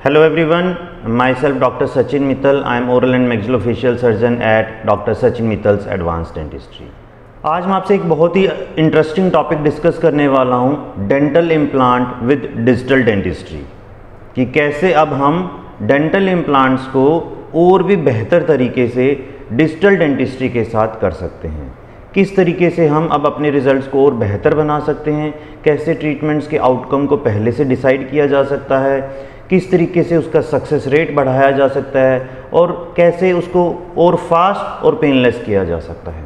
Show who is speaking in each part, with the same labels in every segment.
Speaker 1: Hello everyone, myself Dr. Sachin Mittal. I am oral and maxillofacial surgeon at Dr. Sachin Mittal's Advanced Dentistry. आज मैं आपसे एक बहुत ही interesting topic discuss करने वाला हूँ, dental implant with digital dentistry, कि कैसे अब हम डेंटल इम्प्लांट्स को और भी बेहतर तरीके से डिजिटल डेंटिस्ट्री के साथ कर सकते हैं। किस तरीके से हम अब अपने रिजल्ट्स को और बेहतर बना सकते हैं, कैसे ट्रीटमेंट्स के आउटकम को पहले से डिसाइड किया जा सकता है, किस तरीके से उसका सक्सेस रेट बढ़ाया जा सकता है और कैसे उसको और फास्ट और पेनलेस किया जा सकता है।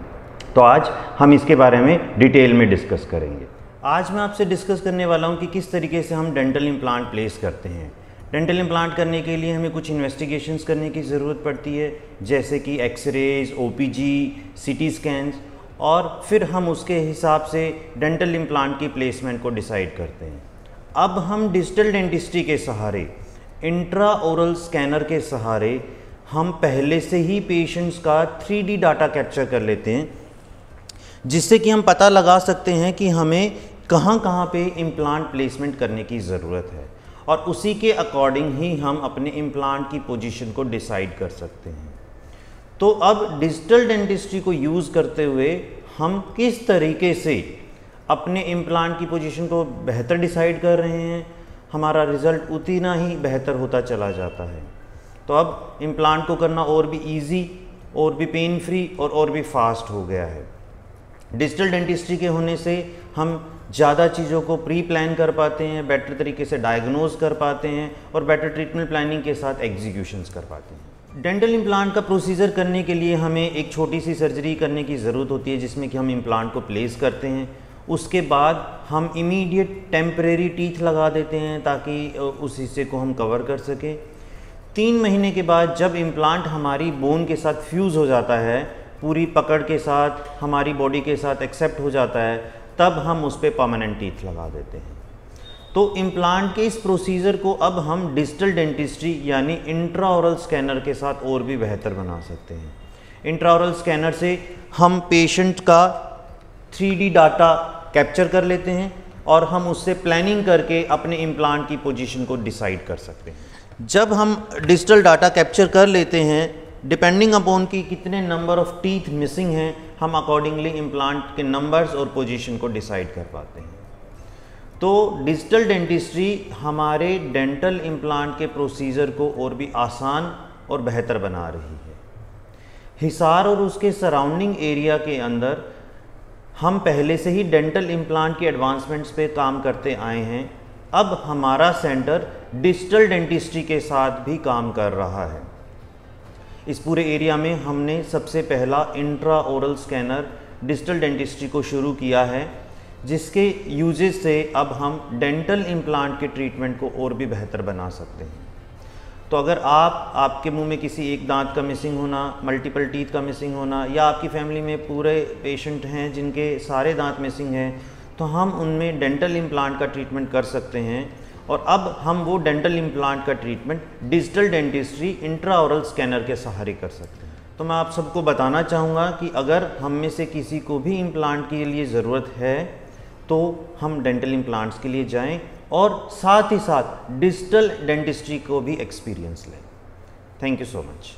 Speaker 1: तो आज हम इसके बारे में डिटेल में डिस्कस करेंगे। आज मैं आपसे डिस्कस करने वाला हूं कि किस तरीके से हम डेंटल इम्प्लांट प्लेस करते हैं। डेंटल इम्प्लांट करने के लिए हमें कुछ इन्वेस्टिगेशंस करने की ज़रूरत पड़ती है, जैसे कि एक्सरेज, ओपीजी, सीटी स्कैन्स, और फिर हम उसके हिसाब से डेंटल इम्प्लांट की प्लेसमेंट को डिसाइड करते हैं। अब हम डिजिटल डेंटिस्ट्री के सहारे, इंट्रा ओरल स्कैनर के सहारे हम पहले से ही पेशेंट्स का 3D डाटा कैप्चर कर लेते हैं, जिससे कि हम पता लगा सकते हैं कि हमें कहाँ कहाँ पे इम्प्लांट प्लेसमेंट करने की ज़रूरत है, और उसी के अकॉर्डिंग ही हम अपने इम्प्लांट की पोजीशन को डिसाइड कर सकते हैं। तो अब डिजिटल डेंटिस्ट्री को यूज़ करते हुए हम किस तरीके से अपने इम्प्लांट की पोजीशन को बेहतर डिसाइड कर रहे हैं, हमारा रिज़ल्ट उतना ही बेहतर होता चला जाता है। तो अब इम्प्लांट को करना और भी इजी, और भी पेन फ्री और भी फास्ट हो गया है। डिजिटल डेंटिस्ट्री के होने से हम ज़्यादा चीज़ों को प्री प्लान कर पाते हैं, बेटर तरीके से डायग्नोज कर पाते हैं और बेटर ट्रीटमेंट प्लानिंग के साथ एग्जीक्यूशंस कर पाते हैं। डेंटल इम्प्लांट का प्रोसीजर करने के लिए हमें एक छोटी सी सर्जरी करने की ज़रूरत होती है, जिसमें कि हम इम्प्लांट को प्लेस करते हैं। उसके बाद हम इमीडिएट टेम्परेरी टीथ लगा देते हैं ताकि उस हिस्से को हम कवर कर सकें। 3 महीने के बाद जब इम्प्लांट हमारी बोन के साथ फ्यूज़ हो जाता है, पूरी पकड़ के साथ हमारी बॉडी के साथ एक्सेप्ट हो जाता है, तब हम उस पर परमानेंट टीथ लगा देते हैं। तो इम्प्लांट के इस प्रोसीजर को अब हम डिजिटल डेंटिस्ट्री यानी इंट्राओरल स्कैनर के साथ और भी बेहतर बना सकते हैं। इंट्राओरल स्कैनर से हम पेशेंट का 3D डाटा कैप्चर कर लेते हैं और हम उससे प्लानिंग करके अपने इम्प्लांट की पोजीशन को डिसाइड कर सकते हैं। जब हम डिजिटल डाटा कैप्चर कर लेते हैं, डिपेंडिंग अपॉन कि कितने नंबर ऑफ टीथ मिसिंग हैं, हम अकॉर्डिंगली इम्प्लांट के नंबर्स और पोजीशन को डिसाइड कर पाते हैं। तो डिजिटल डेंटिस्ट्री हमारे डेंटल इम्प्लांट के प्रोसीजर को और भी आसान और बेहतर बना रही है। हिसार और उसके सराउंडिंग एरिया के अंदर हम पहले से ही डेंटल इम्प्लांट के एडवांसमेंट्स पे काम करते आए हैं। अब हमारा सेंटर डिजिटल डेंटिस्ट्री के साथ भी काम कर रहा है। इस पूरे एरिया में हमने सबसे पहला intra oral scanner digital dentistry को शुरू किया है, जिसके यूजेज से अब हम डेंटल इम्प्लांट के ट्रीटमेंट को और भी बेहतर बना सकते हैं। तो अगर आपके मुंह में किसी एक दांत का मिसिंग होना, मल्टीपल टीथ का मिसिंग होना, या आपकी फैमिली में पूरे पेशेंट हैं जिनके सारे दांत मिसिंग हैं, तो हम उनमें डेंटल इम्प्लांट का ट्रीटमेंट कर सकते हैं। और अब हम वो डेंटल इम्प्लांट का ट्रीटमेंट डिजिटल डेंटिस्ट्री इंट्राओरल स्कैनर के सहारे कर सकते हैं। तो मैं आप सबको बताना चाहूँगा कि अगर हम में से किसी को भी इम्प्लांट के लिए ज़रूरत है, तो हम डेंटल इम्प्लांट्स के लिए जाएं और साथ ही साथ डिजिटल डेंटिस्ट्री को भी एक्सपीरियंस लें। Thank you so much.